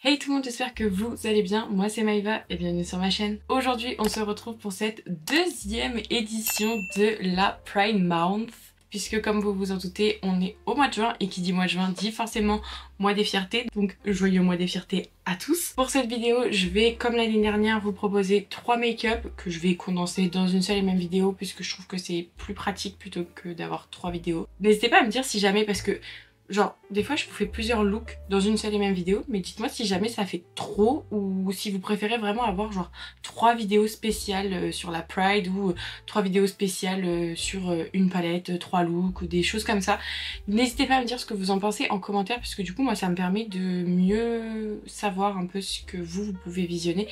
Hey tout le monde, j'espère que vous allez bien, moi c'est Maïva et bienvenue sur ma chaîne. Aujourd'hui on se retrouve pour cette deuxième édition de la Pride Month, puisque comme vous vous en doutez, on est au mois de juin et qui dit mois de juin dit forcément mois des fiertés, donc joyeux mois des fiertés à tous. Pour cette vidéo, je vais comme l'année dernière vous proposer 3 make-up que je vais condenser dans une seule et même vidéo puisque je trouve que c'est plus pratique plutôt que d'avoir 3 vidéos. N'hésitez pas à me dire si jamais, parce que genre, des fois je vous fais plusieurs looks dans une seule et même vidéo, mais dites-moi si jamais ça fait trop ou si vous préférez vraiment avoir genre 3 vidéos spéciales sur la Pride ou 3 vidéos spéciales sur une palette, 3 looks ou des choses comme ça. N'hésitez pas à me dire ce que vous en pensez en commentaire puisque du coup moi ça me permet de mieux savoir un peu ce que vous pouvez visionner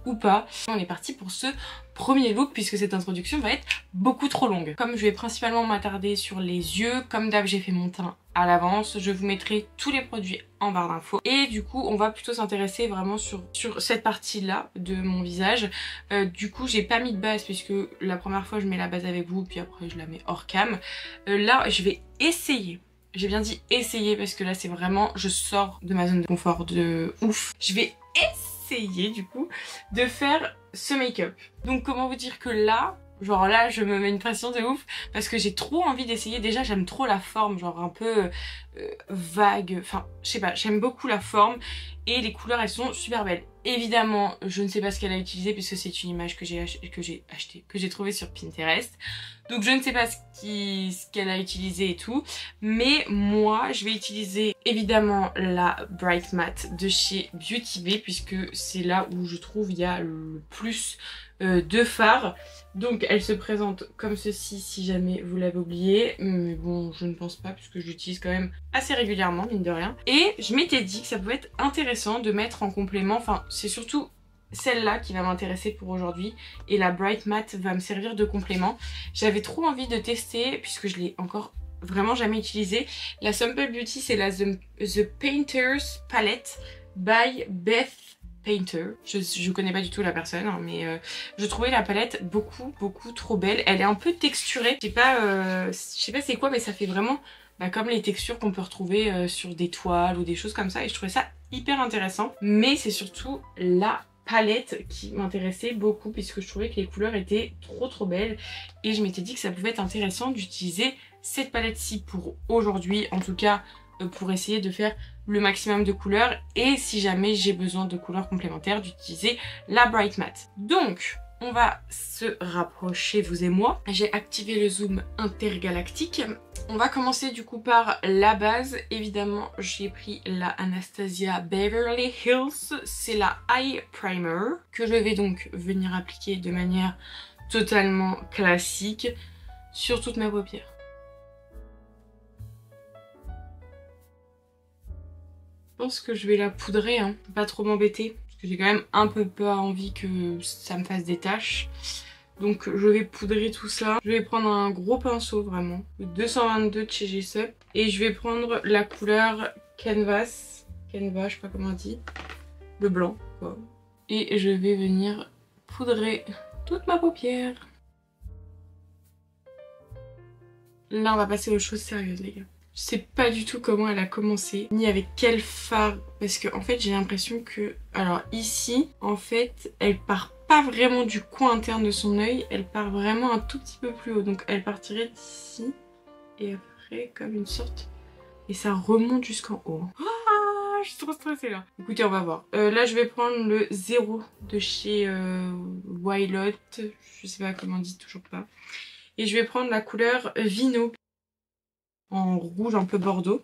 ou pas. On est parti pour ce premier look puisque cette introduction va être beaucoup trop longue. Comme je vais principalement m'attarder sur les yeux, comme d'hab j'ai fait mon teint à l'avance, je vous mettrai tous les produits en barre d'infos et du coup on va plutôt s'intéresser vraiment sur cette partie là de mon visage. Du coup j'ai pas mis de base puisque la première fois je mets la base avec vous puis après je la mets hors cam. Là je vais essayer, j'ai bien dit essayer parce que là c'est vraiment, je sors de ma zone de confort de ouf. Je vais essayer du coup de faire ce make-up. Donc comment vous dire que là, genre là je me mets une pression de ouf parce que j'ai trop envie d'essayer. Déjà j'aime trop la forme, genre un peu vague, enfin je sais pas, j'aime beaucoup la forme et les couleurs elles sont super belles. Évidemment je ne sais pas ce qu'elle a utilisé puisque c'est une image que j'ai trouvée sur Pinterest, donc je ne sais pas ce qu'elle a utilisé et tout, mais moi je vais utiliser évidemment la Bright Matte de chez Beauty Bay puisque c'est là où je trouve il y a le plus de fard. Donc elle se présente comme ceci si jamais vous l'avez oublié, mais bon je ne pense pas puisque je l'utilise quand même assez régulièrement mine de rien. Et je m'étais dit que ça pouvait être intéressant de mettre en complément, enfin c'est surtout celle-là qui va m'intéresser pour aujourd'hui et la Bright Matte va me servir de complément. J'avais trop envie de tester puisque je l'ai encore vraiment jamais utilisée. La Simple Beauty c'est la The Painter's Palette by Beth Painter. Je connais pas du tout la personne hein, mais je trouvais la palette beaucoup trop belle. Elle est un peu texturée, je sais pas c'est quoi mais ça fait vraiment comme les textures qu'on peut retrouver sur des toiles ou des choses comme ça et je trouvais ça hyper intéressant. Mais c'est surtout la palette qui m'intéressait beaucoup puisque je trouvais que les couleurs étaient trop belles et je m'étais dit que ça pouvait être intéressant d'utiliser cette palette-ci pour aujourd'hui, en tout cas pour essayer de faire le maximum de couleurs et si jamais j'ai besoin de couleurs complémentaires d'utiliser la Bright Matte. Donc on va se rapprocher vous et moi. J'ai activé le zoom intergalactique. On va commencer du coup par la base. Évidemment j'ai pris la Anastasia Beverly Hills, c'est la Eye Primer que je vais donc venir appliquer de manière totalement classique sur toute ma paupière. Je pense que je vais la poudrer, hein, pas trop m'embêter, parce que j'ai quand même un peu pas envie que ça me fasse des taches. Donc je vais poudrer tout ça. Je vais prendre un gros pinceau vraiment, le 222 de chez Jessup, et je vais prendre la couleur Canvas, je sais pas comment on dit, le blanc quoi. Et je vais venir poudrer toute ma paupière. Là on va passer aux choses sérieuses les gars. Je sais pas du tout comment elle a commencé, ni avec quel fard, parce que en fait j'ai l'impression que... Alors ici, en fait, elle part pas vraiment du coin interne de son œil, elle part vraiment un tout petit peu plus haut. Donc elle partirait d'ici, et après comme une sorte... Et ça remonte jusqu'en haut. Ah, je suis trop stressée là. Écoutez, on va voir. Là je vais prendre le 0 de chez Wylot, je sais pas comment on dit, toujours pas. Et je vais prendre la couleur Vino, en rouge un peu bordeaux.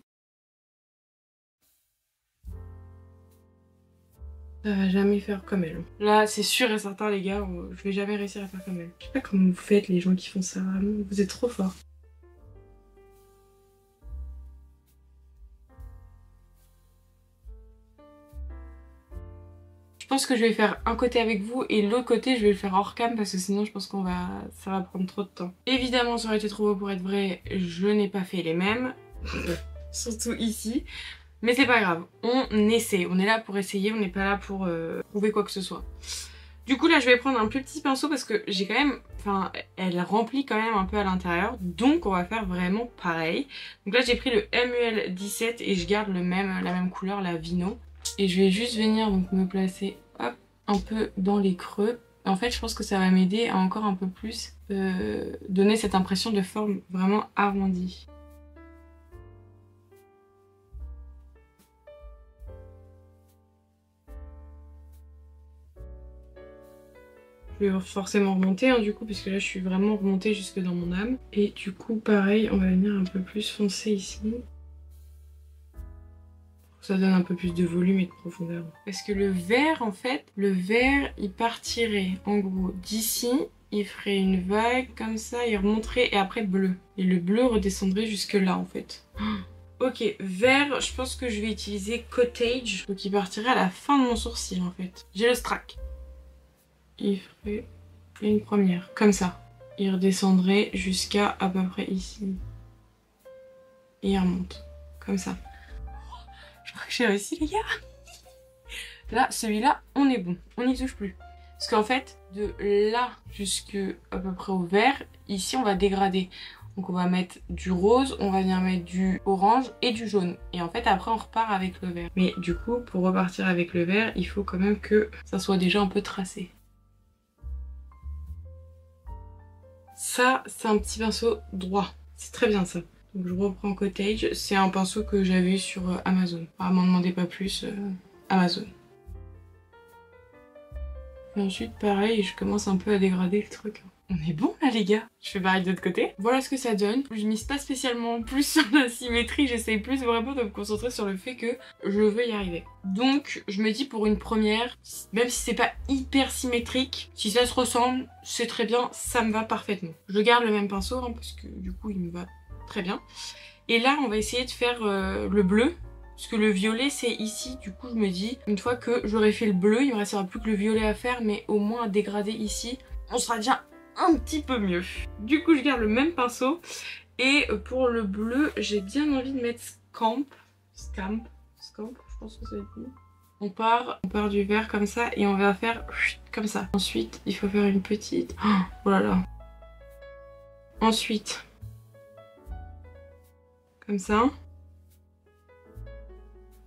Ça va jamais faire comme elle. Là c'est sûr et certain les gars, je vais jamais réussir à faire comme elle. Je sais pas comment vous faites les gens qui font ça, vraiment, vous êtes trop forts. Je pense que je vais faire un côté avec vous et l'autre côté je vais le faire hors cam parce que sinon je pense ça va prendre trop de temps. Évidemment ça aurait été trop beau pour être vrai, je n'ai pas fait les mêmes. Surtout ici. Mais c'est pas grave, on essaie, on est là pour essayer, on n'est pas là pour prouver quoi que ce soit. Du coup là je vais prendre un plus petit pinceau parce que j'ai quand même, enfin elle remplit quand même un peu à l'intérieur, donc on va faire vraiment pareil. Donc là j'ai pris le MUL 17 et je garde la même couleur, la Vino. Et je vais juste venir donc me placer hop, un peu dans les creux. En fait, je pense que ça va m'aider à encore un peu plus donner cette impression de forme vraiment arrondie. Je vais forcément remonter hein, du coup, puisque là je suis vraiment remontée jusque dans mon âme. Et du coup, pareil, on va venir un peu plus foncer ici. Ça donne un peu plus de volume et de profondeur. Parce que le vert, en fait, le vert, il partirait en gros d'ici, il ferait une vague comme ça, il remonterait et après bleu. Et le bleu redescendrait jusque là, en fait. Ok, vert, je pense que je vais utiliser Cottage, donc il partirait à la fin de mon sourcil, en fait. J'ai le strack. Il ferait une première, comme ça. Il redescendrait jusqu'à à peu près ici. Et il remonte, comme ça. Je crois que j'ai réussi les gars. Là, celui-là, on est bon, on n'y touche plus. Parce qu'en fait, de là jusque à peu près au vert, ici on va dégrader. Donc on va mettre du rose, on va venir mettre du orange et du jaune. Et en fait après on repart avec le vert. Mais du coup, pour repartir avec le vert, il faut quand même que ça soit déjà un peu tracé. Ça, c'est un petit pinceau droit. C'est très bien ça. Donc je reprends Cottage. C'est un pinceau que j'avais sur Amazon. Ah, m'en demandez pas plus, Amazon. Et ensuite, pareil, je commence un peu à dégrader le truc. On est bon là les gars. Je fais pareil de l'autre côté. Voilà ce que ça donne. Je mise pas spécialement plus sur la symétrie. J'essaye plus vraiment de me concentrer sur le fait que je veux y arriver. Donc je me dis pour une première, même si c'est pas hyper symétrique, si ça se ressemble, c'est très bien, ça me va parfaitement. Je garde le même pinceau hein, parce que du coup il me va très bien. Et là on va essayer de faire le bleu. Parce que le violet c'est ici, du coup je me dis, une fois que j'aurai fait le bleu, il me restera plus que le violet à faire, mais au moins à dégrader ici, on sera déjà un petit peu mieux. Du coup je garde le même pinceau, et pour le bleu, j'ai bien envie de mettre Scamp, je pense que ça va être mieux. On part du vert comme ça, et on va faire comme ça. Ensuite, il faut faire une petite... Oh là là. Ensuite, comme ça.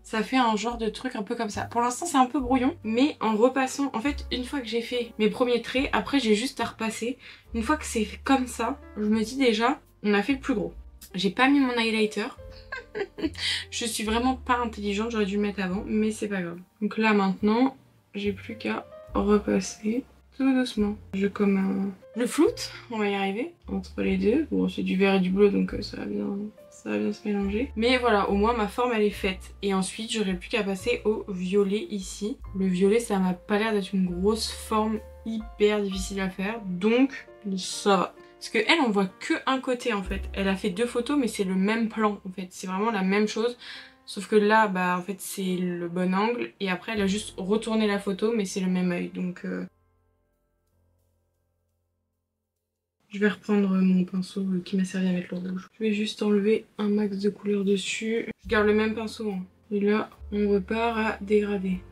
Ça fait un genre de truc un peu comme ça. Pour l'instant c'est un peu brouillon, mais en repassant, en fait une fois que j'ai fait mes premiers traits, après j'ai juste à repasser. Une fois que c'est fait comme ça, je me dis déjà, on a fait le plus gros. J'ai pas mis mon highlighter. Je suis vraiment pas intelligente, j'aurais dû le mettre avant, mais c'est pas grave. Donc là maintenant, j'ai plus qu'à repasser tout doucement. Je floute, on va y arriver, entre les deux. Bon c'est du vert et du bleu donc ça va bien se mélanger. Mais voilà, au moins ma forme elle est faite. Et ensuite j'aurai plus qu'à passer au violet ici. Le violet ça m'a pas l'air d'être une grosse forme hyper difficile à faire. Donc ça va. Parce que elle on voit que un côté en fait. Elle a fait deux photos mais c'est le même plan en fait. C'est vraiment la même chose. Sauf que là bah en fait c'est le bon angle. Et après elle a juste retourné la photo mais c'est le même œil. Donc... Je vais reprendre mon pinceau qui m'a servi à mettre le rouge. Je vais juste enlever un max de couleur dessus. Je garde le même pinceau. Hein. Et là, on repart à dégrader.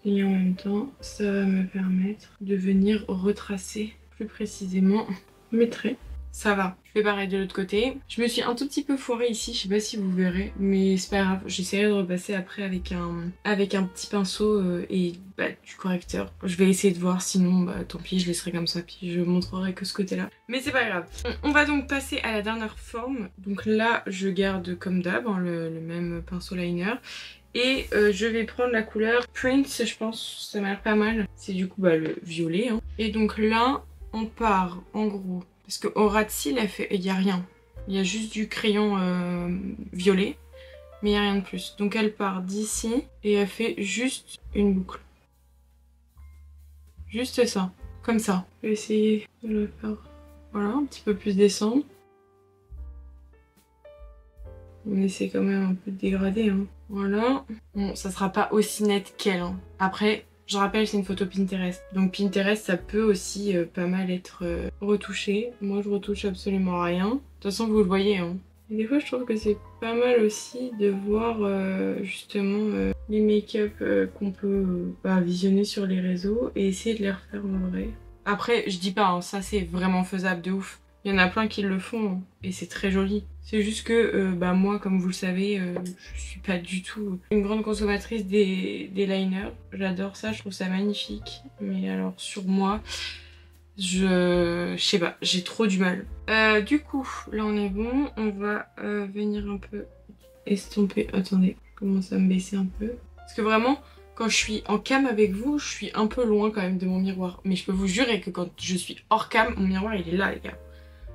Et en même temps, ça va me permettre de venir retracer plus précisément mes traits. Ça va. Je fais pareil de l'autre côté. Je me suis un tout petit peu foirée ici, je sais pas si vous verrez, mais c'est pas grave. J'essaierai de repasser après avec un petit pinceau et du correcteur. Je vais essayer de voir, sinon tant pis, je laisserai comme ça, puis je montrerai que ce côté-là. Mais c'est pas grave. On va donc passer à la dernière forme. Donc là, je garde comme d'hab hein, le même pinceau liner. Et je vais prendre la couleur Prince, je pense, ça m'a l'air pas mal. C'est du coup le violet. Hein. Et donc là, on part en gros... Parce qu'au ras de cils, il n'y a rien. Il y a juste du crayon violet, mais il n'y a rien de plus. Donc elle part d'ici et elle fait juste une boucle. Juste ça, comme ça. Je vais essayer de le faire, voilà, un petit peu plus descendre. On essaie quand même un peu de dégrader, hein. Voilà. Bon, ça sera pas aussi net qu'elle. Hein. Après... Je rappelle, c'est une photo Pinterest. Donc Pinterest, ça peut aussi pas mal être retouché. Moi, je retouche absolument rien. De toute façon, vous le voyez. Hein. Et des fois, je trouve que c'est pas mal aussi de voir justement les make-up qu'on peut visionner sur les réseaux et essayer de les refaire en vrai. Après, je dis pas, hein, ça c'est vraiment faisable de ouf. Il y en a plein qui le font et c'est très joli. C'est juste que bah moi, comme vous le savez, je suis pas du tout une grande consommatrice des liners. J'adore ça, je trouve ça magnifique. Mais alors sur moi, je sais pas, j'ai trop du mal. Du coup, là on est bon. On va venir un peu estomper. Attendez, commence à me baisser un peu. Parce que vraiment, quand je suis en cam avec vous, je suis un peu loin quand même de mon miroir. Mais je peux vous jurer que quand je suis hors cam, mon miroir il est là les gars.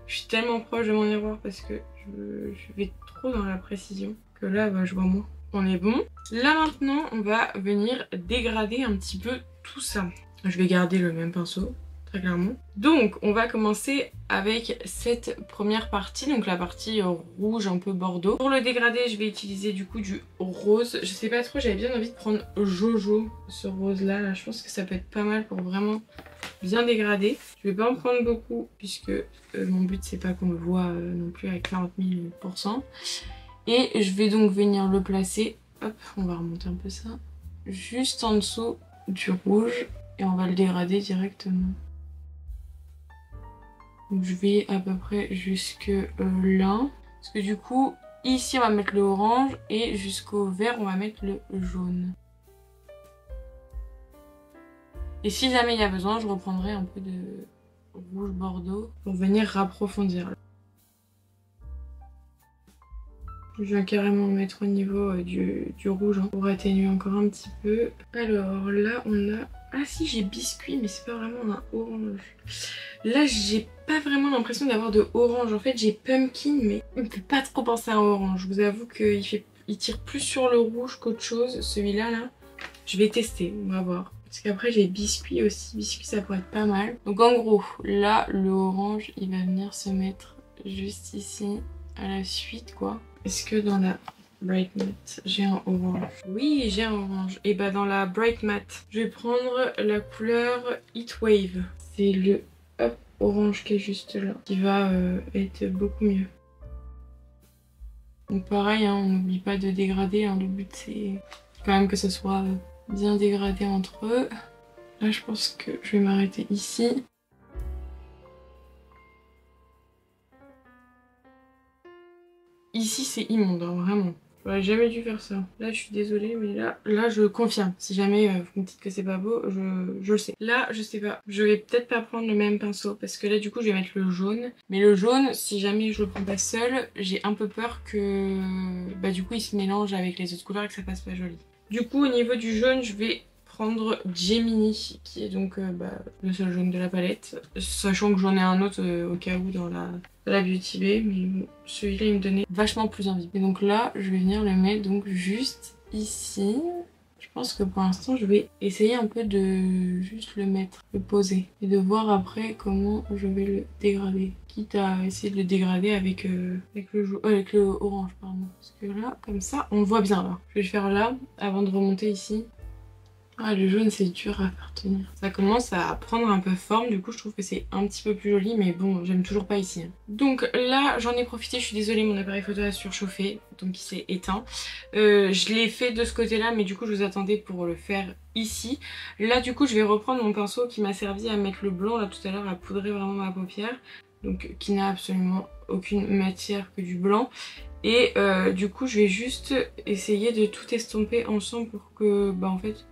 Je suis tellement proche de mon miroir parce que je vais trop dans la précision que là bah, je vois moins. On est bon. Là maintenant on va venir dégrader un petit peu tout ça. Je vais garder le même pinceau. Très clairement. Donc on va commencer avec cette première partie, donc la partie rouge un peu bordeaux. Pour le dégradé je vais utiliser du coup du rose. Je sais pas trop, j'avais bien envie de prendre Jojo, ce rose là, je pense que ça peut être pas mal pour vraiment bien dégrader. Je vais pas en prendre beaucoup puisque mon but c'est pas qu'on le voit non plus avec 40 000%. Et je vais donc venir le placer, hop, on va remonter un peu ça, juste en dessous du rouge et on va le dégrader directement. Donc je vais à peu près jusque là. Parce que du coup, ici on va mettre le orange et jusqu'au vert on va mettre le jaune. Et si jamais il y a besoin, je reprendrai un peu de rouge bordeaux pour venir rapprofondir. Je viens carrément mettre au niveau du rouge hein, pour atténuer encore un petit peu. Alors là on a... Ah si, j'ai biscuit mais c'est pas vraiment un orange. Là j'ai pas vraiment l'impression d'avoir de orange. En fait j'ai pumpkin mais il me fait pas trop penser à un orange. Je vous avoue qu'il tire plus sur le rouge qu'autre chose. Celui-là là, je vais tester, on va voir. Parce qu'après j'ai biscuit aussi. Biscuit ça pourrait être pas mal. Donc en gros là le orange il va venir se mettre juste ici à la suite quoi. Est-ce que dans la Bright Matte, j'ai un orange? Oui, j'ai un orange. Et bah dans la Bright Matte, je vais prendre la couleur Heat Wave. C'est le hop, orange qui est juste là, qui va être beaucoup mieux. Donc pareil, hein, on n'oublie pas de dégrader. Hein, le but c'est quand même que ça soit bien dégradé entre eux. Là je pense que je vais m'arrêter ici. Ici c'est immonde, hein, vraiment. J'aurais jamais dû faire ça. Là je suis désolée mais là je confirme. Si jamais vous me dites que c'est pas beau, je le sais. Là je sais pas. Je vais peut-être pas prendre le même pinceau parce que là du coup je vais mettre le jaune. Mais le jaune, si jamais je le prends pas seul, j'ai un peu peur que bah du coup il se mélange avec les autres couleurs et que ça fasse pas joli. Du coup au niveau du jaune je vais prendre Gemini qui est donc le seul jaune de la palette. Sachant que j'en ai un autre au cas où dans la Beauty Bay, mais bon, celui-là il me donnait vachement plus envie. Et donc là je vais venir le mettre donc juste ici. Je pense que pour l'instant je vais essayer un peu de juste le mettre, le poser et de voir après comment je vais le dégrader. Quitte à essayer de le dégrader avec le orange pardon. Parce que là comme ça on le voit bien là. Je vais le faire là avant de remonter ici. Ah le jaune c'est dur à faire tenir. Ça commence à prendre un peu forme, du coup je trouve que c'est un petit peu plus joli mais bon j'aime toujours pas ici. Donc là j'en ai profité, je suis désolée mon appareil photo a surchauffé donc il s'est éteint. Je l'ai fait de ce côté là mais du coup je vous attendais pour le faire ici. Là du coup je vais reprendre mon pinceau qui m'a servi à mettre le blanc là tout à l'heure, à poudrer vraiment ma paupière. Donc qui n'a absolument aucune matière que du blanc. Et du coup je vais juste essayer de tout estomper ensemble pour que bah en fait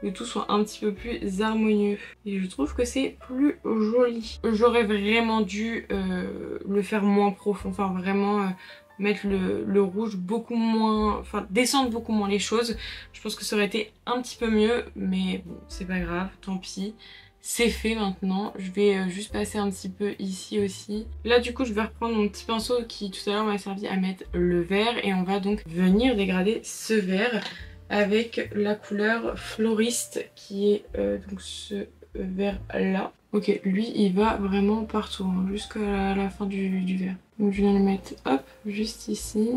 le tout soit un petit peu plus harmonieux. Et je trouve que c'est plus joli. J'aurais vraiment dû le faire moins profond, enfin vraiment mettre le rouge beaucoup moins, enfin descendre beaucoup moins les choses. Je pense que ça aurait été un petit peu mieux, mais bon c'est pas grave, tant pis. C'est fait maintenant, je vais juste passer un petit peu ici aussi. Là du coup je vais reprendre mon petit pinceau qui tout à l'heure m'a servi à mettre le vert et on va donc venir dégrader ce vert avec la couleur Floriste qui est donc ce vert là. Ok, lui il va vraiment partout, hein, jusqu'à la fin du vert. Donc je viens le mettre hop, juste ici.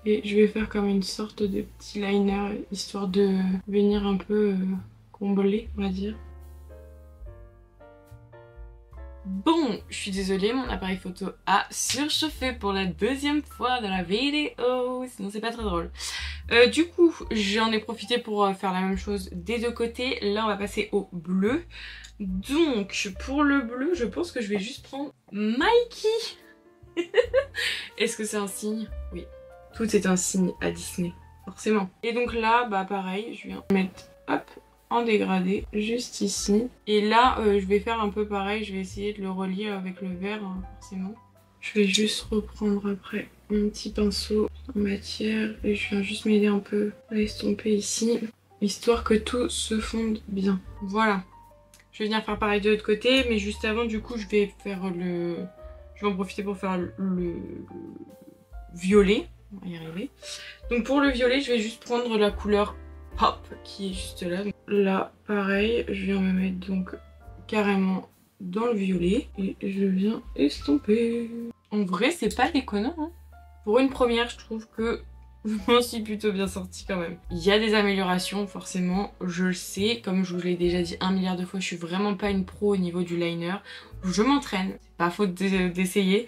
Et je vais faire comme une sorte de petit liner, histoire de venir un peu combler, on va dire. Bon, je suis désolée, mon appareil photo a surchauffé pour la deuxième fois dans la vidéo, sinon c'est pas très drôle. Du coup, j'en ai profité pour faire la même chose des deux côtés. Là, on va passer au bleu. Donc, pour le bleu, je pense que je vais juste prendre Mikey. Est-ce que c'est un signe? Oui. Tout est un signe à Disney, forcément. Et donc là, bah pareil, je viens mettre, hop, en dégradé, juste ici. Et là, je vais faire un peu pareil, je vais essayer de le relier avec le vert, hein, forcément. Je vais juste reprendre après mon petit pinceau en matière et je viens juste m'aider un peu à estomper ici, histoire que tout se fonde bien. Voilà. Je vais venir faire pareil de l'autre côté, mais juste avant, du coup, je vais faire le... Je vais en profiter pour faire le violet. On va y arriver. Donc pour le violet, je vais juste prendre la couleur Pop qui est juste là. Donc là, pareil, je viens me mettre donc carrément dans le violet et je viens estomper. En vrai, c'est pas déconnant, hein. Pour une première, je trouve que je m'en suis plutôt bien sortie quand même. Il y a des améliorations, forcément, je le sais. Comme je vous l'ai déjà dit 1 milliard de fois, je suis vraiment pas une pro au niveau du liner. Je m'entraîne, c'est pas faute d'essayer.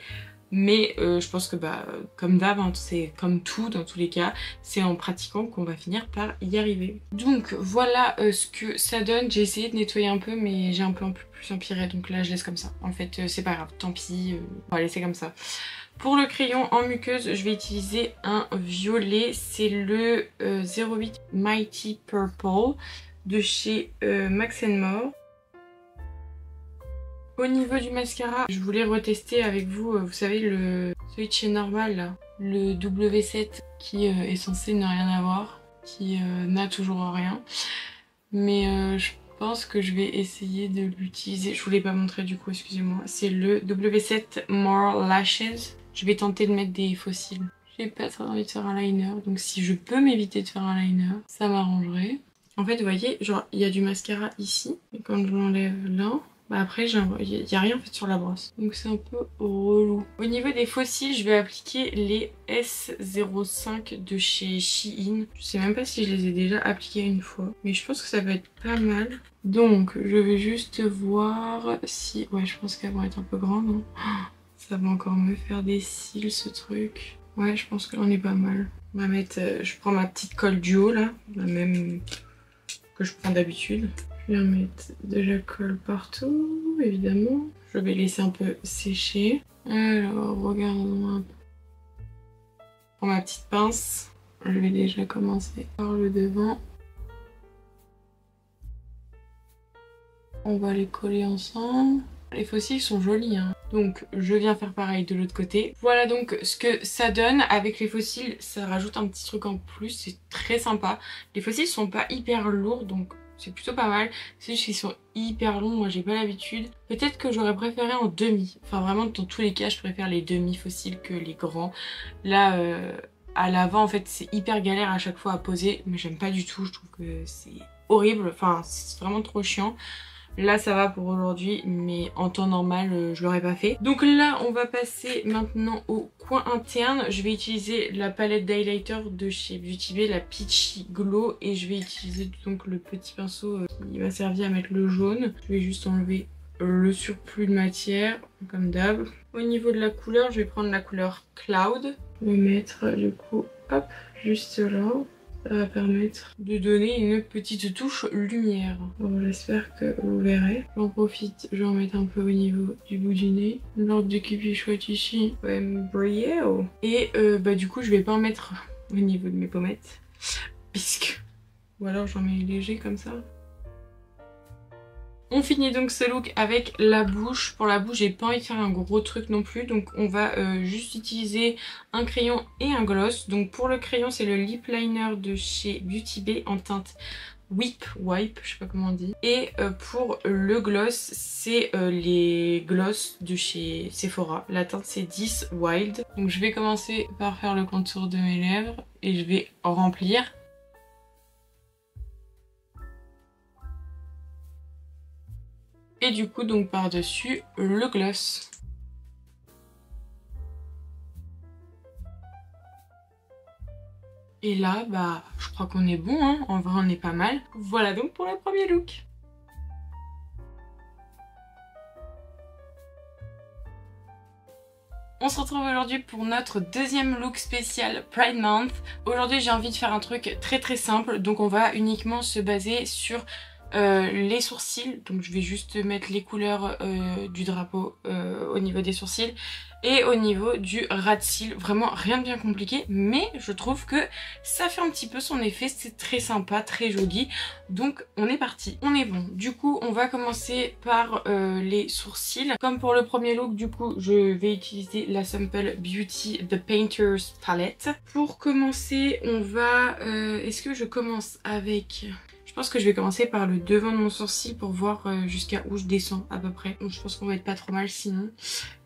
Mais je pense que bah comme d'hab, hein, c'est comme tout dans tous les cas, c'est en pratiquant qu'on va finir par y arriver. Donc voilà ce que ça donne. J'ai essayé de nettoyer un peu mais j'ai un peu plus empiré, donc là je laisse comme ça. En fait c'est pas grave, tant pis, on va laisser comme ça. Pour le crayon en muqueuse, je vais utiliser un violet, c'est le 08 Mighty Purple de chez Max & More. Au niveau du mascara, je voulais retester avec vous, vous savez, celui de chez Normal, là, le W7 qui est censé ne rien avoir, qui n'a toujours rien. Mais je pense que je vais essayer de l'utiliser. Je vous l'ai pas montré du coup, excusez-moi. C'est le W7 More Lashes. Je vais tenter de mettre des fossiles. J'ai pas très envie de faire un liner, donc si je peux m'éviter de faire un liner, ça m'arrangerait. En fait, vous voyez, genre, il y a du mascara ici, et quand je l'enlève là... Bah après, il n'y a rien en fait sur la brosse. Donc c'est un peu relou. Au niveau des faux cils, je vais appliquer les S05 de chez Shein. Je sais même pas si je les ai déjà appliqués une fois. Mais je pense que ça va être pas mal. Donc je vais juste voir si... Ouais, je pense qu'elles vont être un peu grandes. Hein. Ça va encore me faire des cils ce truc. Ouais, je pense qu'on est pas mal. On va mettre... je prends ma petite colle duo là. La même que je prends d'habitude. Je viens mettre de la colle partout, évidemment. Je vais laisser un peu sécher. Alors, regardons un peu. Pour ma petite pince, je vais déjà commencer par le devant. On va les coller ensemble. Les fossiles sont jolis, hein. Donc je viens faire pareil de l'autre côté. Voilà donc ce que ça donne. Avec les fossiles, ça rajoute un petit truc en plus, c'est très sympa. Les fossiles sont pas hyper lourds, donc c'est plutôt pas mal. C'est juste qu'ils sont hyper longs, moi j'ai pas l'habitude. Peut-être que j'aurais préféré en demi. Enfin vraiment dans tous les cas je préfère les demi fossiles que les grands. Là à l'avant en fait c'est hyper galère à chaque fois à poser. Mais j'aime pas du tout, je trouve que c'est horrible. Enfin c'est vraiment trop chiant. Là ça va pour aujourd'hui, mais en temps normal je l'aurais pas fait. Donc là on va passer maintenant au coin interne. Je vais utiliser la palette d'highlighter de chez Beauty Bay, la Peachy Glow. Et je vais utiliser donc le petit pinceau qui m'a servi à mettre le jaune. Je vais juste enlever le surplus de matière, comme d'hab. Au niveau de la couleur, je vais prendre la couleur Cloud. Je vais mettre du coup, hop, juste là. Ça va permettre de donner une petite touche lumière. Bon, j'espère que vous verrez. J'en profite, je vais en mettre un peu au niveau du bout du nez. L'ordre de qui est chouette ici va me briller. Et bah du coup, je vais pas en mettre au niveau de mes pommettes. Puisque... Ou alors j'en mets léger comme ça. On finit donc ce look avec la bouche. Pour la bouche, j'ai pas envie de faire un gros truc non plus. Donc on va juste utiliser un crayon et un gloss. Donc pour le crayon, c'est le lip liner de chez Beauty Bay en teinte Wipe, je sais pas comment on dit. Et pour le gloss, c'est les gloss de chez Sephora. La teinte c'est 10 Wild. Donc je vais commencer par faire le contour de mes lèvres et je vais remplir. Et du coup donc par-dessus le gloss. Et là bah je crois qu'on est bon, hein. En vrai on est pas mal. Voilà donc pour le premier look. On se retrouve aujourd'hui pour notre deuxième look spécial Pride Month. Aujourd'hui j'ai envie de faire un truc très simple, donc on va uniquement se baser sur les sourcils. Donc je vais juste mettre les couleurs du drapeau au niveau des sourcils et au niveau du ras de cils. Vraiment rien de bien compliqué, mais je trouve que ça fait un petit peu son effet, c'est très sympa, très joli. Donc on est parti, on est bon. Du coup on va commencer par les sourcils. Comme pour le premier look, du coup je vais utiliser la Sample Beauty The Painter's Palette. Pour commencer on va... est-ce que je commence avec... Je pense que je vais commencer par le devant de mon sourcil pour voir jusqu'à où je descends à peu près. Donc je pense qu'on va être pas trop mal sinon.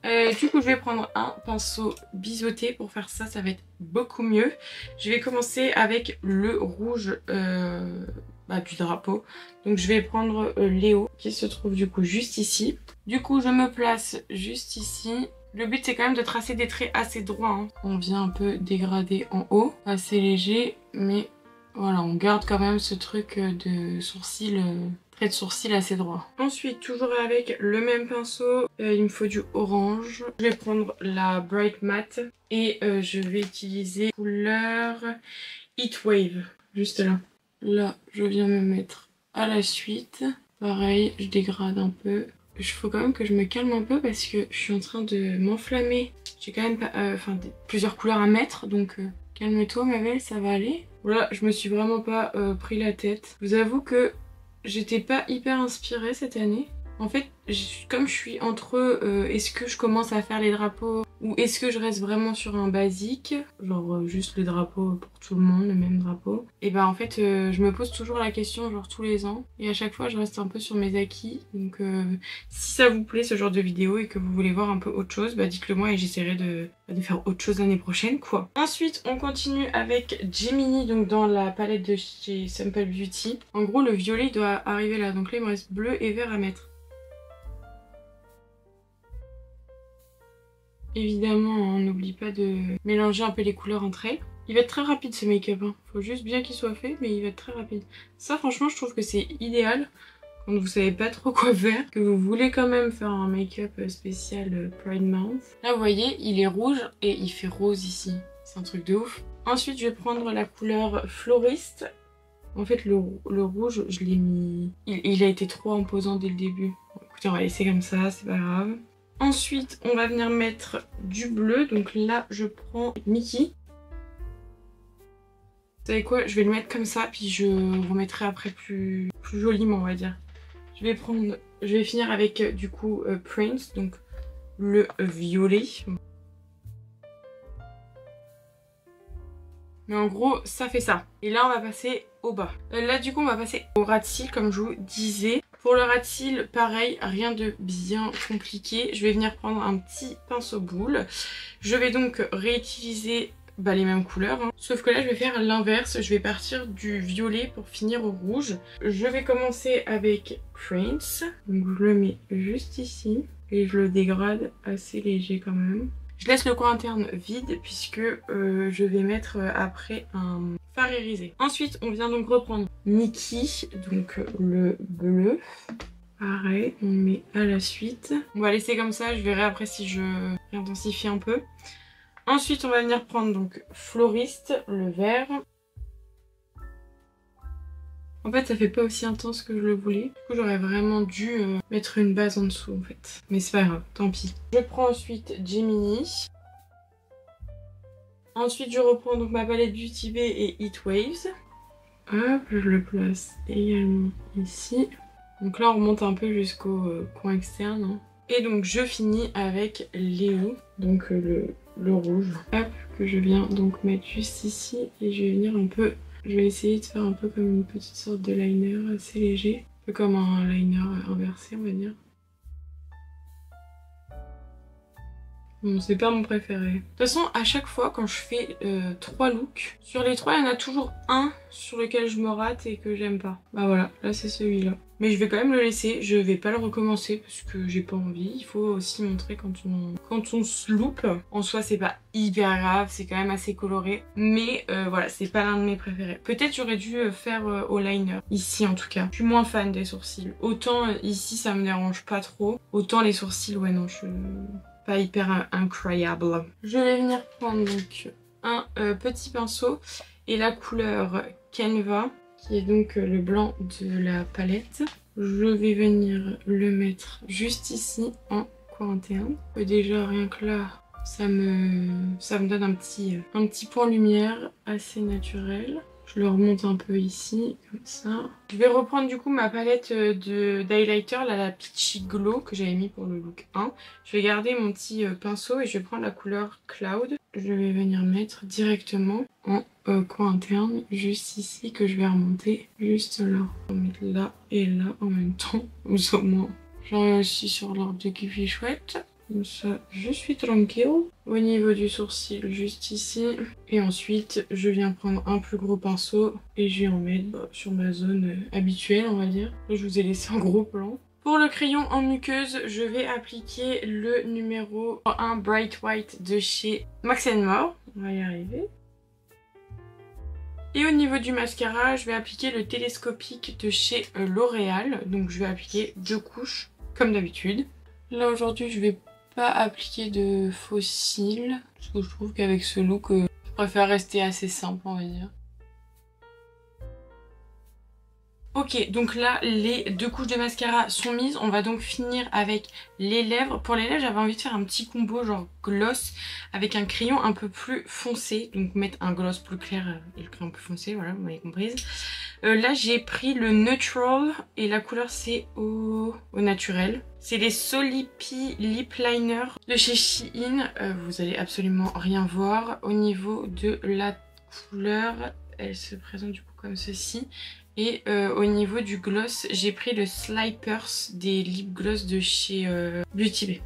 Du coup je vais prendre un pinceau biseauté pour faire ça, ça va être beaucoup mieux. Je vais commencer avec le rouge du drapeau. Donc je vais prendre Léo qui se trouve du coup juste ici. Du coup je me place juste ici. Le but c'est quand même de tracer des traits assez droits. Hein. On vient un peu dégrader en haut, assez léger mais... Voilà, on garde quand même ce truc de sourcil, trait de sourcil assez droit. Ensuite, toujours avec le même pinceau, il me faut du orange. Je vais prendre la Bright Matte et je vais utiliser couleur Heat Wave, juste là. Là, je viens me mettre à la suite. Pareil, je dégrade un peu. Il faut quand même que je me calme un peu parce que je suis en train de m'enflammer. J'ai quand même plusieurs couleurs à mettre, donc calme-toi ma belle, ça va aller. Voilà, je me suis vraiment pas pris la tête. Je vous avoue que j'étais pas hyper inspirée cette année. En fait, comme je suis entre est-ce que je commence à faire les drapeaux ou est-ce que je reste vraiment sur un basique, genre juste le drapeau pour tout le monde, le même drapeau. Et ben en fait, je me pose toujours la question genre tous les ans et à chaque fois je reste un peu sur mes acquis. Donc si ça vous plaît ce genre de vidéo et que vous voulez voir un peu autre chose, bah dites-le moi et j'essaierai de faire autre chose l'année prochaine quoi. Ensuite on continue avec Gemini, donc dans la palette de chez Sample Beauty. En gros le violet il doit arriver là, donc là il me reste bleu et vert à mettre. Évidemment, on n'oublie pas de mélanger un peu les couleurs entre elles. Il va être très rapide ce make-up, hein. Faut juste bien qu'il soit fait, mais il va être très rapide. Ça franchement je trouve que c'est idéal quand vous savez pas trop quoi faire, que vous voulez quand même faire un make-up spécial Pride Month. Là vous voyez, il est rouge et il fait rose ici. C'est un truc de ouf. Ensuite je vais prendre la couleur Floriste. En fait le rouge, je l'ai mis... Il a été trop imposant dès le début. Bon, écoutez, on va laisser comme ça, c'est pas grave. Ensuite, on va venir mettre du bleu. Donc là, je prends Mickey. Vous savez quoi? Je vais le mettre comme ça, puis je remettrai après plus joliment, on va dire. Je vais finir avec du coup Prince, donc le violet. Mais en gros, ça fait ça. Et là, on va passer au bas. Là, du coup, on va passer au ras de cils, comme je vous disais. Pour le ras de cils, pareil, rien de bien compliqué. Je vais venir prendre un petit pinceau boule. Je vais donc réutiliser les mêmes couleurs. Hein. Sauf que là, je vais faire l'inverse. Je vais partir du violet pour finir au rouge. Je vais commencer avec Prince. Donc, je le mets juste ici. Et je le dégrade assez léger quand même. Je laisse le coin interne vide puisque je vais mettre après un fard irisé. Ensuite, on vient donc reprendre Mickey, donc le bleu. Pareil, on met à la suite. On va laisser comme ça, je verrai après si je réintensifie un peu. Ensuite, on va venir prendre donc Floriste, le vert. En fait, ça fait pas aussi intense que je le voulais. Du coup, j'aurais vraiment dû mettre une base en dessous, en fait. Mais c'est pas grave, tant pis. Je prends ensuite Gemini. Ensuite, je reprends donc ma palette Beauty Bay et Heat Waves. Hop, je le place également ici. Donc là, on remonte un peu jusqu'au coin externe. Hein. Et donc, je finis avec Léo, donc le rouge. Hop, que je viens donc mettre juste ici. Et je vais venir un peu... Je vais essayer de faire un peu comme une petite sorte de liner assez léger. Un peu comme un liner inversé, on va dire. Bon, c'est pas mon préféré. De toute façon, à chaque fois, quand je fais 3 looks, sur les 3, il y en a toujours un sur lequel je me rate et que j'aime pas. Bah voilà, là c'est celui-là. Mais je vais quand même le laisser, je vais pas le recommencer parce que j'ai pas envie. Il faut aussi montrer quand on se loupe. En soi, c'est pas hyper grave, c'est quand même assez coloré. Mais voilà, c'est pas l'un de mes préférés. Peut-être j'aurais dû faire au liner, ici en tout cas. Je suis moins fan des sourcils. Autant ici, ça me dérange pas trop. Autant les sourcils, ouais non, pas hyper incroyable. Je vais venir prendre donc un petit pinceau et la couleur Canva, qui est donc le blanc de la palette. Je vais venir le mettre juste ici en coin interne. Et déjà rien que là, ça me donne un petit point lumière assez naturel. Je le remonte un peu ici, comme ça. Je vais reprendre du coup ma palette d'highlighter, la Peachy Glow que j'avais mis pour le look 1. Je vais garder mon petit pinceau et je vais prendre la couleur Cloud. Je vais venir mettre directement en coin interne, juste ici, que je vais remonter juste là. On va mettre là et là en même temps, comme ça au moins. J'en ai aussi sur l'ordre de Kiffy chouette. Comme ça, je suis tranquille. Au niveau du sourcil, juste ici. Et ensuite, je viens prendre un plus gros pinceau et je vais en mettre sur ma zone habituelle, on va dire. Là, je vous ai laissé un gros plan. Pour le crayon en muqueuse, je vais appliquer le numéro 1 Bright White de chez Max More. On va y arriver. Et au niveau du mascara, je vais appliquer le télescopique de chez L'Oréal. Donc je vais appliquer 2 couches, comme d'habitude. Là, aujourd'hui, je vais pas appliquer de faux cils, parce que je trouve qu'avec ce look, je préfère rester assez simple, on va dire. Ok, donc là, les 2 couches de mascara sont mises. On va donc finir avec les lèvres. Pour les lèvres, j'avais envie de faire un petit combo genre gloss avec un crayon un peu plus foncé. Donc mettre un gloss plus clair et le crayon plus foncé, voilà, vous m'avez comprise. Là, j'ai pris le Neutral et la couleur, c'est au naturel. C'est les Solipi Lip Liner de chez Shein. Vous allez absolument rien voir. Au niveau de la couleur, elle se présente du coup comme ceci. Et au niveau du gloss, j'ai pris le Slippers des lip gloss de chez Beauty Bay.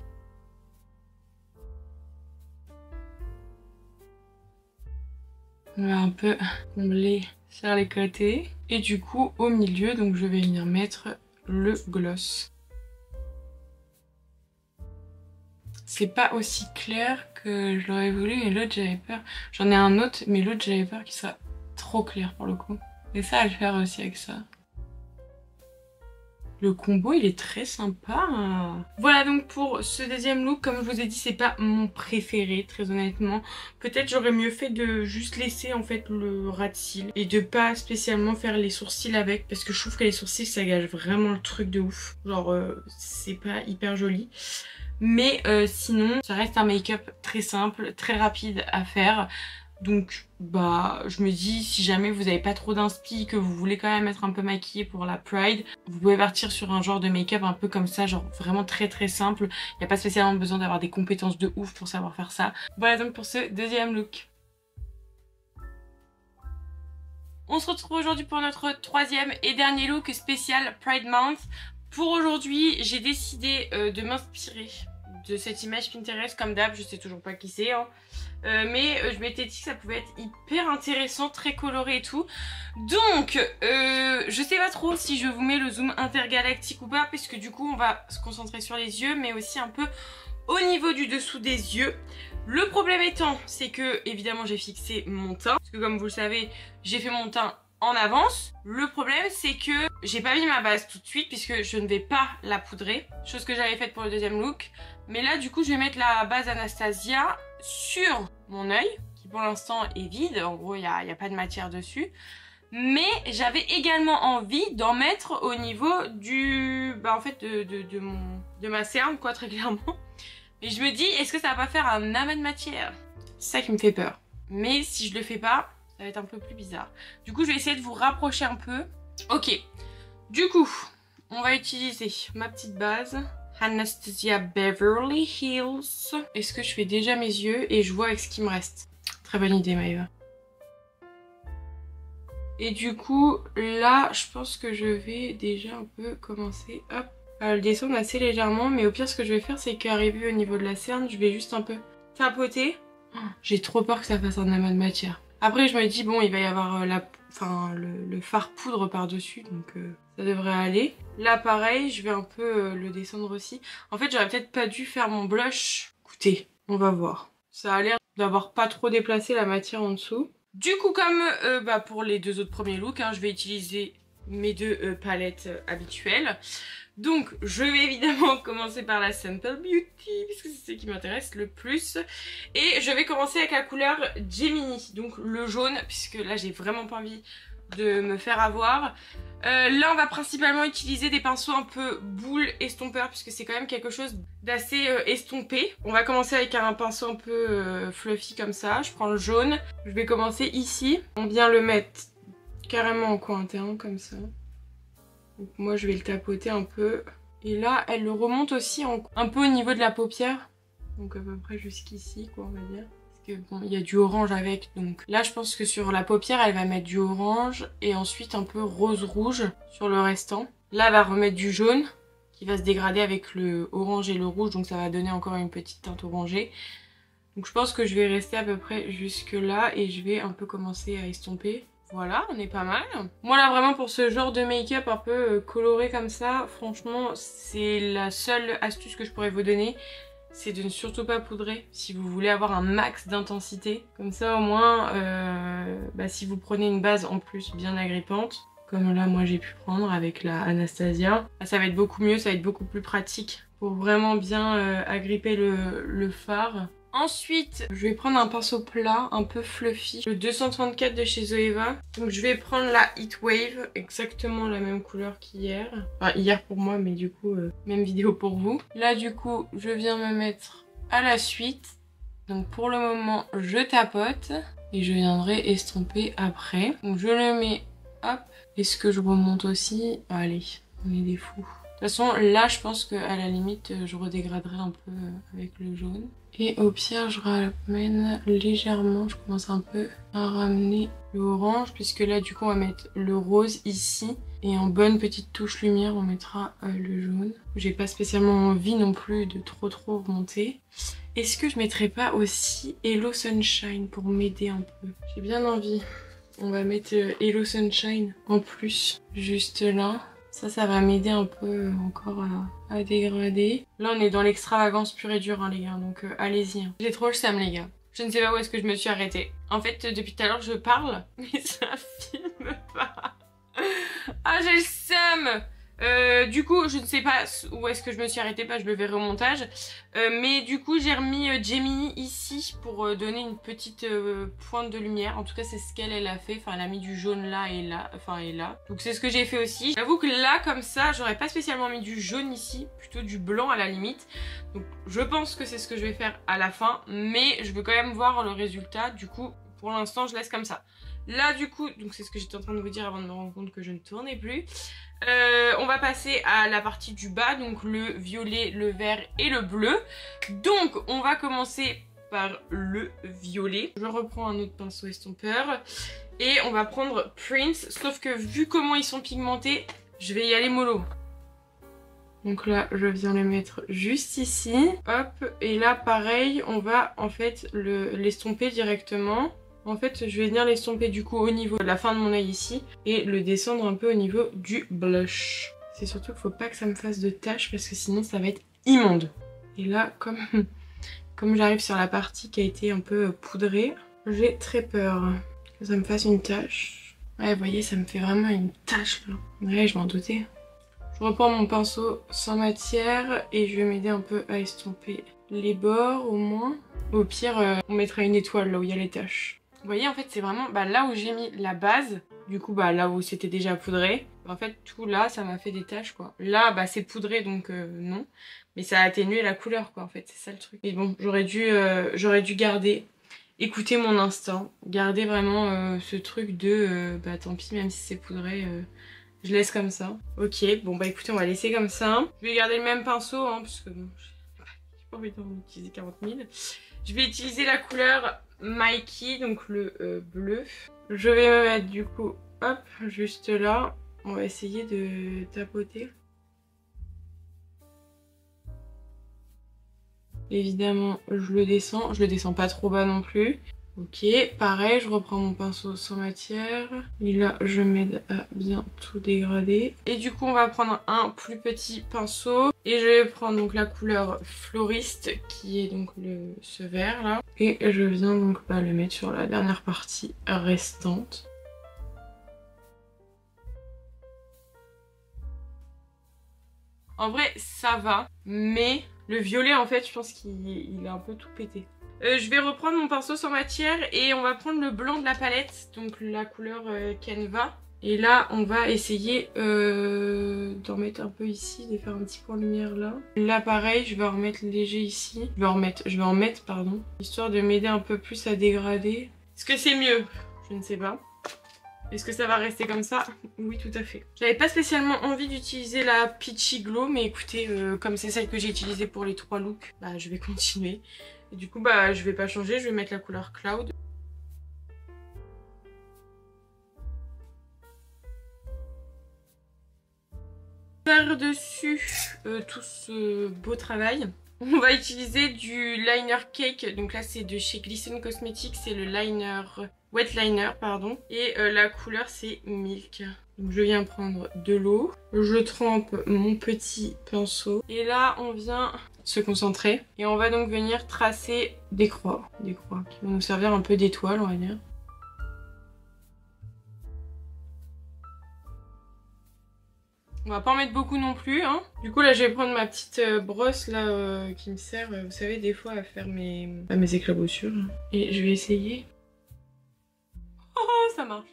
On va un peu combler sur les côtés. Et du coup, au milieu, donc je vais venir mettre le gloss. C'est pas aussi clair que je l'aurais voulu, mais l'autre j'avais peur. J'en ai un autre, mais l'autre j'avais peur qu'il soit trop clair pour le coup. Et ça à le faire aussi avec ça. Le combo il est très sympa. Voilà donc pour ce deuxième look, comme je vous ai dit, c'est pas mon préféré très honnêtement. Peut-être j'aurais mieux fait de juste laisser en fait le ras de cils et de pas spécialement faire les sourcils avec, parce que je trouve que les sourcils ça gâche vraiment le truc de ouf. Genre c'est pas hyper joli. Mais sinon ça reste un make-up très simple, très rapide à faire. Donc bah je me dis, si jamais vous n'avez pas trop d'inspi, que vous voulez quand même être un peu maquillée pour la Pride, vous pouvez partir sur un genre de make-up un peu comme ça, genre vraiment très très simple. Il n'y a pas spécialement besoin d'avoir des compétences de ouf pour savoir faire ça. Voilà donc pour ce deuxième look. On se retrouve aujourd'hui pour notre troisième et dernier look spécial Pride Month. Pour aujourd'hui, j'ai décidé de m'inspirer de cette image Pinterest, comme d'hab, je sais toujours pas qui c'est, hein. Mais je m'étais dit que ça pouvait être hyper intéressant, très coloré et tout. Donc, je sais pas trop si je vous mets le zoom intergalactique ou pas, puisque du coup, on va se concentrer sur les yeux, mais aussi un peu au niveau du dessous des yeux. Le problème étant, c'est que, évidemment, j'ai fixé mon teint, parce que comme vous le savez, j'ai fait mon teint en avance. Le problème, c'est que j'ai pas mis ma base tout de suite, puisque je ne vais pas la poudrer, chose que j'avais faite pour le deuxième look. Mais là, du coup, je vais mettre la base Anastasia sur mon œil, qui pour l'instant est vide. En gros, il n'y a pas de matière dessus. Mais j'avais également envie d'en mettre au niveau du... Bah, en fait, de ma cerne, quoi, très clairement. Et je me dis, est-ce que ça va pas faire un amas de matière? C'est ça qui me fait peur. Mais si je le fais pas, ça va être un peu plus bizarre. Du coup, je vais essayer de vous rapprocher un peu. Ok. Du coup, on va utiliser ma petite base Anastasia Beverly Hills. Est-ce que je fais déjà mes yeux et je vois avec ce qui me reste? Très bonne idée, Maëva. Et du coup, là, je pense que je vais déjà un peu commencer hop, à le descendre assez légèrement. Mais au pire, ce que je vais faire, c'est qu'arrivé au niveau de la cerne, je vais juste un peu tapoter. Oh, j'ai trop peur que ça fasse un amas de matière. Après, je me dis, bon, il va y avoir le fard poudre par-dessus, donc ça devrait aller. Là, pareil, je vais un peu le descendre aussi. En fait, j'aurais peut-être pas dû faire mon blush. Écoutez, on va voir. Ça a l'air d'avoir pas trop déplacé la matière en dessous. Du coup, comme pour les deux autres premiers looks, hein, je vais utiliser mes deux palettes habituelles. Donc je vais évidemment commencer par la Simple Beauty puisque c'est ce qui m'intéresse le plus. Et je vais commencer avec la couleur Gemini, donc le jaune, puisque là j'ai vraiment pas envie de me faire avoir. Là on va principalement utiliser des pinceaux un peu boule estompeur puisque c'est quand même quelque chose d'assez estompé. On va commencer avec un pinceau un peu fluffy comme ça. Je prends le jaune, je vais commencer ici. On vient le mettre carrément en coin interne comme ça. Donc moi je vais le tapoter un peu. Et là elle le remonte aussi un peu au niveau de la paupière. Donc à peu près jusqu'ici quoi, on va dire. Parce que bon, il y a du orange avec. Donc là je pense que sur la paupière elle va mettre du orange. Et ensuite un peu rose rouge sur le restant. Là elle va remettre du jaune qui va se dégrader avec le orange et le rouge. Donc ça va donner encore une petite teinte orangée. Donc je pense que je vais rester à peu près jusque là. Et je vais un peu commencer à estomper. Voilà, on est pas mal. Moi là vraiment pour ce genre de make-up un peu coloré comme ça, franchement c'est la seule astuce que je pourrais vous donner. C'est de ne surtout pas poudrer si vous voulez avoir un max d'intensité. Comme ça au moins, si vous prenez une base en plus bien agrippante, comme là moi j'ai pu prendre avec la Anastasia, ça va être beaucoup mieux, ça va être beaucoup plus pratique pour vraiment bien agripper le fard. Ensuite, je vais prendre un pinceau plat, un peu fluffy, le 234 de chez Zoeva. Donc je vais prendre la Heatwave, exactement la même couleur qu'hier. Enfin hier pour moi, mais du coup, même vidéo pour vous. Là du coup, je viens me mettre à la suite. Donc pour le moment, je tapote et je viendrai estomper après. Donc je le mets, hop. Est-ce que je remonte aussi? Allez, on est des fous. De toute façon, là, je pense qu'à la limite, je redégraderai un peu avec le jaune. Et au pire, je ramène légèrement, je commence un peu à ramener le orange, puisque là, du coup, on va mettre le rose ici. Et en bonne petite touche lumière, on mettra le jaune. J'ai pas spécialement envie non plus de trop remonter. Est-ce que je mettrais pas aussi Hello Sunshine pour m'aider un peu? J'ai bien envie. On va mettre Hello Sunshine en plus, juste là. Ça va m'aider un peu encore à dégrader. Là, on est dans l'extravagance pure et dure, hein, les gars. Donc, allez-y. Hein. J'ai trop le seum, les gars. Je ne sais pas où est-ce que je me suis arrêtée. En fait, depuis tout à l'heure, je parle, mais ça filme pas. Ah, j'ai le seum. Du coup, je ne sais pas où est-ce que je me suis arrêtée, je le verrai au montage. Mais du coup, j'ai remis Gemini ici pour donner une petite pointe de lumière. En tout cas, c'est ce qu'elle a fait. Enfin, elle a mis du jaune là et là. Enfin, et là. Donc, c'est ce que j'ai fait aussi. J'avoue que là, comme ça, j'aurais pas spécialement mis du jaune ici. Plutôt du blanc à la limite. Donc, je pense que c'est ce que je vais faire à la fin. Mais je veux quand même voir le résultat. Du coup, pour l'instant, je laisse comme ça. Là, du coup, donc c'est ce que j'étais en train de vous dire avant de me rendre compte que je ne tournais plus. On va passer à la partie du bas, donc le violet, le vert et le bleu. Donc on va commencer par le violet. Je reprends un autre pinceau estompeur et on va prendre Prince, sauf que vu comment ils sont pigmentés, je vais y aller mollo. Donc là je viens le mettre juste ici, hop, et là pareil on va en fait l'estomper directement. En fait, je vais venir l'estomper du coup au niveau de la fin de mon œil ici et le descendre un peu au niveau du blush. C'est surtout qu'il ne faut pas que ça me fasse de taches parce que sinon ça va être immonde. Et là, comme j'arrive sur la partie qui a été un peu poudrée, j'ai très peur que ça me fasse une tache. Ouais, vous voyez, ça me fait vraiment une tache là. Ouais, je m'en doutais. Je reprends mon pinceau sans matière et je vais m'aider un peu à estomper les bords au moins. Au pire, on mettra une étoile là où il y a les taches. Vous voyez, en fait, c'est vraiment là où j'ai mis la base. Du coup, là où c'était déjà poudré. En fait, tout là, ça m'a fait des taches, quoi. Là, c'est poudré, donc non. Mais ça a atténué la couleur, quoi, en fait. C'est ça le truc. Mais bon, j'aurais dû garder, écouter mon instinct. Garder vraiment ce truc de, tant pis, même si c'est poudré, je laisse comme ça. Ok, bon, écoutez, on va laisser comme ça. Je vais garder le même pinceau, hein, parce que bon, j'ai pas envie d'en utiliser 40 000. Je vais utiliser la couleur Mikey, donc le bleu. Je vais me mettre du coup, hop, juste là. On va essayer de tapoter. Évidemment, je le descends pas trop bas non plus. Ok, pareil, je reprends mon pinceau sans matière. Et là, je m'aide à bien tout dégrader. Et du coup, on va prendre un plus petit pinceau. Et je vais prendre donc la couleur Floriste, qui est donc ce vert là. Et je viens donc le mettre sur la dernière partie restante. En vrai, ça va. Mais le violet, en fait, je pense qu'il a un peu tout pété. Je vais reprendre mon pinceau sans matière et on va prendre le blanc de la palette. Donc la couleur Canva. Et là, on va essayer d'en mettre un peu ici, de faire un petit point de lumière là. Là, pareil, je vais en remettre léger ici. Je vais en mettre, pardon. Histoire de m'aider un peu plus à dégrader. Est-ce que c'est mieux? Je ne sais pas. Est-ce que ça va rester comme ça? Oui, tout à fait. J'avais pas spécialement envie d'utiliser la Peachy Glow, mais écoutez, comme c'est celle que j'ai utilisée pour les 3 looks, bah je vais continuer. Et du coup, bah je vais pas changer, je vais mettre la couleur Cloud. Par-dessus tout ce beau travail, on va utiliser du liner cake. Donc là, c'est de chez Glisten Cosmetics, c'est le liner... wet liner, pardon. Et la couleur, c'est Milk. Donc je viens prendre de l'eau. Je trempe mon petit pinceau. Et là, on vient se concentrer. Et on va donc venir tracer des croix. Des croix qui vont nous servir un peu d'étoiles, on va dire. On va pas en mettre beaucoup non plus, hein. Du coup là je vais prendre ma petite brosse là qui me sert, vous savez, des fois à faire mes éclaboussures. Et je vais essayer. Oh, ça marche.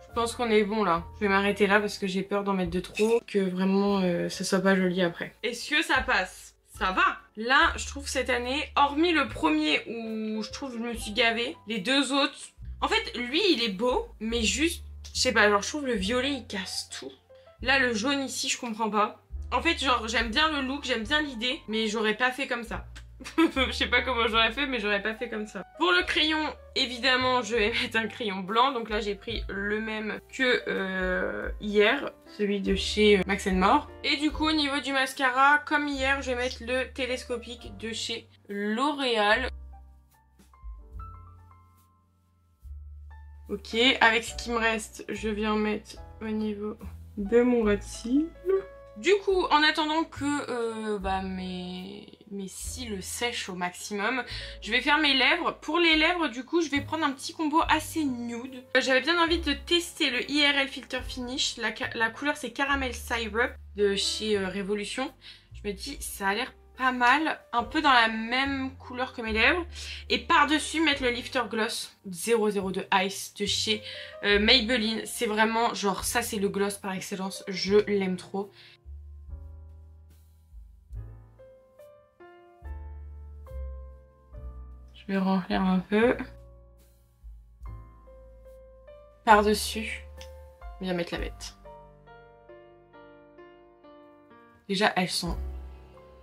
Je pense qu'on est bon là. Je vais m'arrêter là parce que j'ai peur d'en mettre de trop, que vraiment ça soit pas joli après. Est-ce que ça passe? Ça va. Là je trouve cette année, hormis le premier où je trouve que je me suis gavée, les deux autres, en fait lui il est beau, mais juste je sais pas, genre je trouve le violet il casse tout. Là le jaune ici je comprends pas. En fait genre j'aime bien le look, j'aime bien l'idée, mais j'aurais pas fait comme ça. Je sais pas comment j'aurais fait, mais j'aurais pas fait comme ça. Pour le crayon, évidemment je vais mettre un crayon blanc. Donc là j'ai pris le même que hier, celui de chez Max & More. Et du coup au niveau du mascara, comme hier, je vais mettre le télescopique de chez L'Oréal. Ok, avec ce qui me reste, je viens mettre au niveau de mon ras de cils. Du coup, en attendant que mes cils sèchent au maximum, je vais faire mes lèvres. Pour les lèvres, du coup, je vais prendre un petit combo assez nude. J'avais bien envie de tester le IRL Filter Finish. La couleur, c'est Caramel Syrup de chez Révolution. Je me dis, ça a l'air pas mal, un peu dans la même couleur que mes lèvres. Et par-dessus mettre le Lifter Gloss 002 Ice de chez Maybelline. C'est vraiment genre ça, c'est le gloss par excellence, je l'aime trop. Je vais remplir un peu. Par-dessus, je viens mettre la bête. Déjà elles sont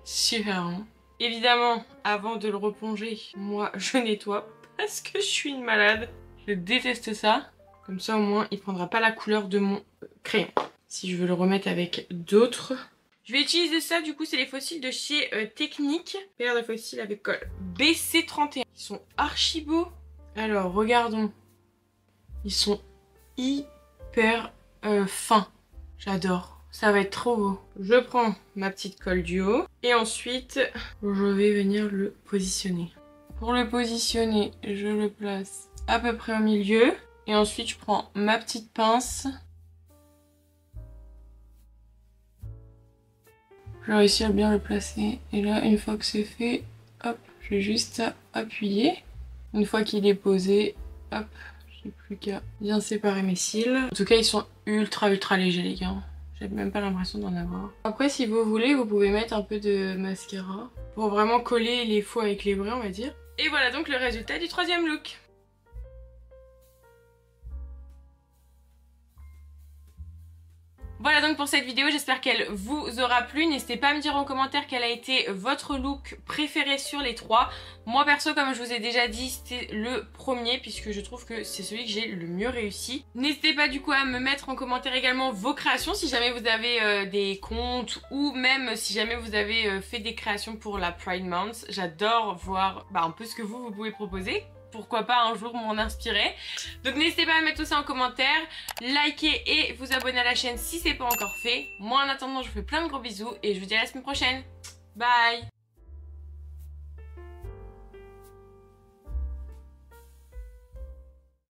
super bon. Évidemment, avant de le replonger, moi je nettoie parce que je suis une malade. Je déteste ça. Comme ça au moins il prendra pas la couleur de mon crayon. Si je veux le remettre avec d'autres. Je vais utiliser ça, du coup c'est les fossiles de chez Technique. Paire de fossiles avec colle BC31. Ils sont archi beaux. Alors regardons. Ils sont hyper fins. J'adore. Ça va être trop beau. Je prends ma petite colle du haut et ensuite je vais venir le positionner. Pour le positionner, je le place à peu près au milieu et ensuite je prends ma petite pince. Je vais réussir à bien le placer et là une fois que c'est fait, hop, j'ai juste à appuyer. Une fois qu'il est posé, hop, j'ai plus qu'à bien séparer mes cils. En tout cas ils sont ultra légers les gars. J'ai même pas l'impression d'en avoir. Après si vous voulez, vous pouvez mettre un peu de mascara pour vraiment coller les faux avec les vrais, on va dire. Et voilà donc le résultat du troisième look. Voilà donc pour cette vidéo, j'espère qu'elle vous aura plu. N'hésitez pas à me dire en commentaire quel a été votre look préféré sur les trois. Moi perso, comme je vous ai déjà dit, c'était le premier puisque je trouve que c'est celui que j'ai le mieux réussi. N'hésitez pas du coup à me mettre en commentaire également vos créations si jamais vous avez des comptes ou même si jamais vous avez fait des créations pour la Pride Month. J'adore voir un peu ce que vous pouvez proposer. Pourquoi pas un jour m'en inspirer. Donc n'hésitez pas à mettre tout ça en commentaire, liker et vous abonner à la chaîne si c'est pas encore fait. Moi en attendant je vous fais plein de gros bisous et je vous dis à la semaine prochaine. Bye.